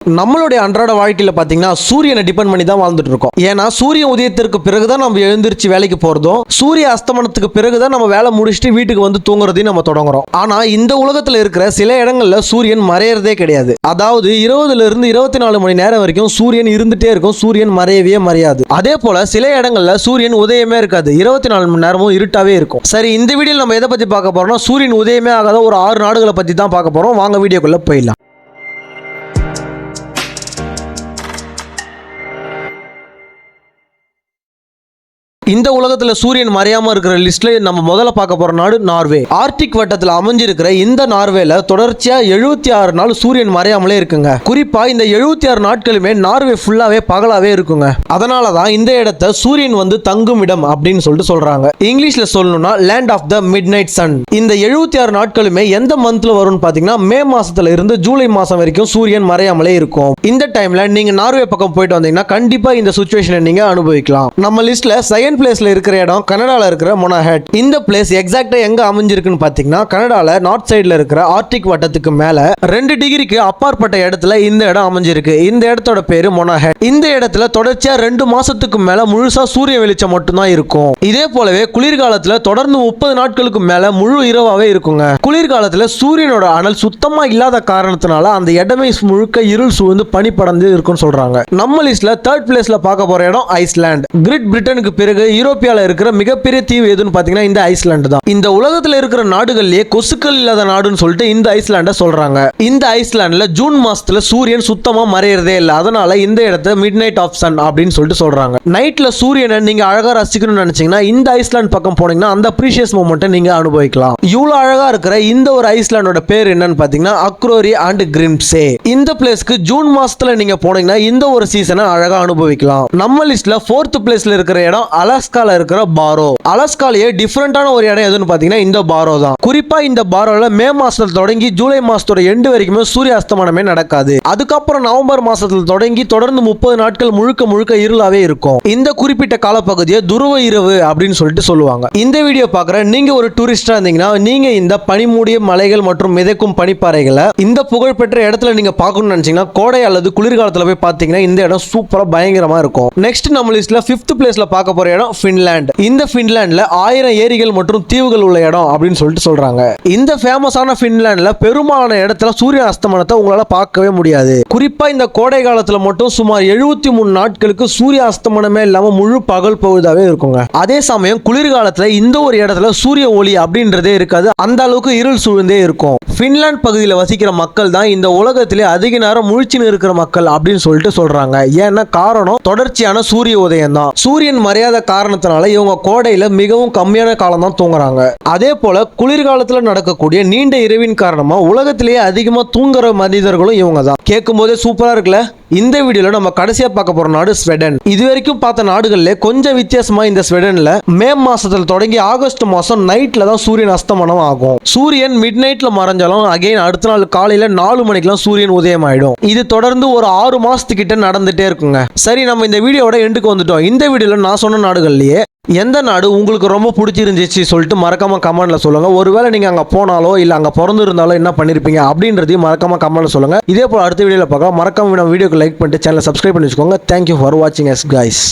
நம்மளுடைய அன்றாட வாழ்க்கையில் பார்த்தீங்கன்னா சூரியனை டிபெண்ட் பண்ணி தான் வாழ்ந்துட்டு இருக்கோம். ஏன்னா சூரிய உதயத்திற்கு பிறகுதான் நம்ம எழுந்திருச்சு வேலைக்கு போறதும், சூரிய அஸ்தமனத்துக்கு பிறகுதான் நம்ம வேலை முடிச்சுட்டு வீட்டுக்கு வந்து தூங்குறதையும் நம்ம தொடங்குறோம். ஆனா இந்த உலகத்தில் இருக்கிற சில இடங்கள்ல சூரியன் மறையறதே கிடையாது. அதாவது 20 இருந்து 24 மணி நேரம் வரைக்கும் சூரியன் இருந்துட்டே இருக்கும், சூரியன் மறையவே மறையாது. அதே போல சில இடங்கள்ல சூரியன் உதயமே இருக்காது, 24 மணி நேரமும் இருட்டாவே இருக்கும். சரி, இந்த வீடியோவில் நம்ம எதை பத்தி பார்க்க போறோம்னா சூரியன் உதயமே ஆகாத ஒரு 6 நாடுகளை பத்தி தான் பார்க்க போறோம். வாங்க வீடியோக்குள்ள போயிடலாம். இந்த உலகத்துல சூரியன் மறையாம இருக்கிற லிஸ்ட்ல நம்ம முதல்ல பார்க்க போற நாடு நார்வே. ஆர்டிக் வட்டத்தில் அமைஞ்சிருக்கிற இந்த நார்வேல தொடர்ச்சியா 76 நாள் சூரியன் மறையாமலே இருக்குங்க. குறிப்பா இந்த 76 நாட்களுமே நார்வே ஃபுல்லாவே பகலாவே இருக்குங்க. அதனாலதான் இந்த இடத்தை சூரியன் வந்து தங்கும் இடம் அப்படின்னு சொல்லிட்டு சொல்றாங்க. இங்கிலீஷ்ல சொல்லணும்னா land of the midnight sun. இந்த 76 நாட்களுமே எந்த மந்த்ல வரும்னு பாத்தீங்கன்னா மே மாசத்துல இருந்து ஜூலை மாசம் வரைக்கும் சூரியன் மறையாமலே இருக்கும். இந்த டைம்ல நீங்க நார்வே பக்கம் போயிட்டு வந்தீங்கன்னா கண்டிப்பா இந்த சிச்சுவேஷனை நீங்க அனுபவிக்கலாம். நம்ம லிஸ்ட்ல செகண்ட் பிளேஸ்ல இருக்கிற இடம் கனடால இருக்கிற மொனாஹெட். இந்த பிளேஸ் எக்ஸாக்ட்டா எங்க அமைஞ்சிருக்குன்னு பாத்தீங்கன்னா கனடால நார்த் சைடுல இருக்கிற ஆர்டிக் வட்டத்துக்கு மேல 2 டிகிரிக்கு அப்பாற்பட்ட இடத்துல இந்த இடம் அமைஞ்சிருக்கு. இந்த இடத்தோட பேரு மொனாஹெட். இந்த இடத்துல தொடர்ச்சியா 2 மாசத்துக்கு மேல முழுசா சூரிய வெளிச்சம் மட்டும்தான் இருக்கும். இதே போலவே குளிர்காலத்துல தொடர்ந்து 30 நாட்களுக்கு மேல முழு இரவாவே இருக்குங்க. குளிர்காலத்துல சூரியனோட அனல் சுத்தமா இல்லாத காரணத்தினால அந்த இடமே முழுக்க இருள் சூழ்ந்து பனி படர்ந்து இருக்குன்னு சொல்றாங்க. நம்ம லிஸ்ட்ல 3rd பிளேஸ்ல பார்க்க போற இடம் ஐஸ்லாந்து. கிரேட் பிரிட்டனுக்கு பிறகு யூரோப்பியால இருக்கிற மிகப்பெரிய தீவு எதுன்னு பாத்தீங்கன்னா இந்த ஐஸ்லாந்து தான். இந்த உலகத்துல இருக்கிற நாடுகள்லயே கொசுக்கள் இல்லாத நாடுன்னு சொல்லிட்டு இந்த ஐஸ்லாண்ட சொல்றாங்க. இந்த ஐஸ்லாண்ட்ல ஜூன் மாசத்துல சூரியன் சுத்தமா மறையறதே இல்ல. அதனால இந்த இடத்தை மிட் நைட் ஆஃப் சன் அப்படின்னு சொல்லிட்டு சொல்றாங்க. நைட்ல சூரியனை நீங்க அழகா ரசிக்கணும்னு நினைச்சீங்கன்னா இந்த ஐஸ்லாந்து பக்கம் போனீங்கன்னா அந்த ப்ரீஷியஸ் மொமெண்ட்டை நீங்க அனுபவிக்கலாம். இவ்வளவு அழகா இருக்கிற இந்த ஒரு ஐஸ்லாண்டோட பேர் என்னன்னு பாத்தீங்கன்னா அக்ரோரி அண்ட் கிரிம்சே. இந்த பிளேஸ்க்கு ஜூன் மாசத்துல நீங்க போனீங்கன்னா இந்த ஒரு சீசனை அழகா அனுபவிக்கலாம். நம்ம லிஸ்ட்ல 4th பிளேஸ்ல இருக்கிற இடம் அலாஸ்கால இருக்கிற பாரோ. அலாஸ்காலேயே டிஃபரெண்டான ஒரு இடம் எதுன்னு பாத்தீங்கன்னா இந்த பாரோ தான். குறிப்பா இந்த பாரோல மே மாசத்துல தொடங்கி ஜூலை மாசத்தோட எண்டு வரைக்குமே சூரிய அஸ்தமனமே நடக்காது. அதுக்கப்புறம் நவம்பர் மாசத்துல தொடங்கி தொடர்ந்து 30 நாட்கள் முழுக்க இருளாவே இருக்கும். இந்த குறிப்பிட்ட காலப்பகுதியை துருவ இரவு அப்படின்னு சொல்லிட்டு சொல்லுவாங்க. இந்த வீடியோ பாக்குற நீங்க ஒரு டூரிஸ்டா இருந்தீங்கன்னா நீங்க இந்த பனிமூடிய மலைகள் மற்றும் மிதக்கும் பனிப்பாறைகளை இந்த புகழ்பெற்ற இடத்துல நீங்க பார்க்கணும்னு நினைச்சீங்கன்னா கோடை அல்லது குளிர்காலத்துல போய் பாத்தீங்கன்னா இந்த இடம் சூப்பரா பயங்கரமா இருக்கும். நெக்ஸ்ட் நம்ம லிஸ்ட்ல 5th பிளேஸ்ல பார்க்க போற இடம் பின்லாந்து. இந்த பின்லாந்துல 1000 ஏரிகள் மற்றும் தீவுகள் உள்ள இடம் அப்படின்னு சொல்லிட்டு சொல்றாங்க. இந்த ஃபேமஸான பின்லாந்துல பெரும்பாலான இடத்துல சூரிய அஸ்தமனத்தை உங்களால பார்க்கவே முடியாது. குறிப்பா இந்த கோடை காலத்துல மட்டும் சுமார் 73 நாட்களுக்கு சூரிய அஸ்தமனமே இல்லாம முழு பகல் பொழுதாவே இருக்குங்க. அதே சமயம் குளிர்காலத்துல இந்த ஒரு இடத்துல சூரிய ஒளி அப்படின்றதே இருக்காது, அந்த அளவுக்கு இருள் சூழ்ந்தே இருக்கும். பின்லாந்து பகுதியில் வசிக்கிற மக்கள் தான் இந்த உலகத்திலே அதிக நேரம் முழிச்சுன்னு இருக்கிற மக்கள் அப்படின்னு சொல்லிட்டு சொல்றாங்க. ஏன்னா காரணம் தொடர்ச்சியான சூரிய உதயம் தான். சூரியன் மறையாத காரணத்தினால இவங்க கோடையில மிகவும் கம்மியான காலம் தான் தூங்குறாங்க. அதே போல குளிர்காலத்துல நடக்கக்கூடிய நீண்ட இரவின் காரணமா உலகத்திலேயே அதிகமா தூங்குற மனிதர்களும் இவங்க தான். கேட்கும் போதே சூப்பரா இருக்குல்ல. இந்த வீடியோல நம்ம கடைசியா பார்க்க போற நாடு ஸ்வீடன். இது வரைக்கும் பார்த்த நாடுகள்ல கொஞ்சம் வித்தியாசமா இந்த ஸ்வீடன்ல மே மாசத்துல தொடங்கி ஆகஸ்ட் மாசம் நைட்ல தான் சூரியன் அஸ்தமனம் ஆகும். சூரியன் மிட் நைட்ல மறைஞ்சாலும் அகைன் அடுத்த நாள் காலையில 4 மணிக்கெல்லாம் சூரியன் உதயம் ஆயிடும். இது தொடர்ந்து ஒரு 6 மாசத்துக்கிட்ட நடந்துட்டே இருக்குங்க. சரி, நம்ம இந்த வீடியோட எண்டுக்கு வந்துட்டோம். இந்த வீடியோல நான் சொன்ன நாடுகள்லயே எந்த நாடு உங்களுக்கு ரொம்ப பிடிச்சிருந்துச்சு சொல்லிட்டு மறக்காம கமெண்ட்ல சொல்லுங்க. ஒருவேளை நீங்க அங்க போனாலோ இல்ல அங்க பிறந்து இருந்தாலோ என்ன பண்ணிருப்பீங்க அப்படின்றதையும் மறக்காம கமெண்ட்ல சொல்லுங்க. இதே போல அடுத்த வீடியோல பார்க்கலாம். மறக்காம வீடியோக்கு லைக் பண்ணிட்டு சேனலை சப்ஸ்கிரைப் பண்ணி வச்சுக்கோங்க. தேங்க்யூ ஃபார் வாட்சிங் அஸ் கைஸ்.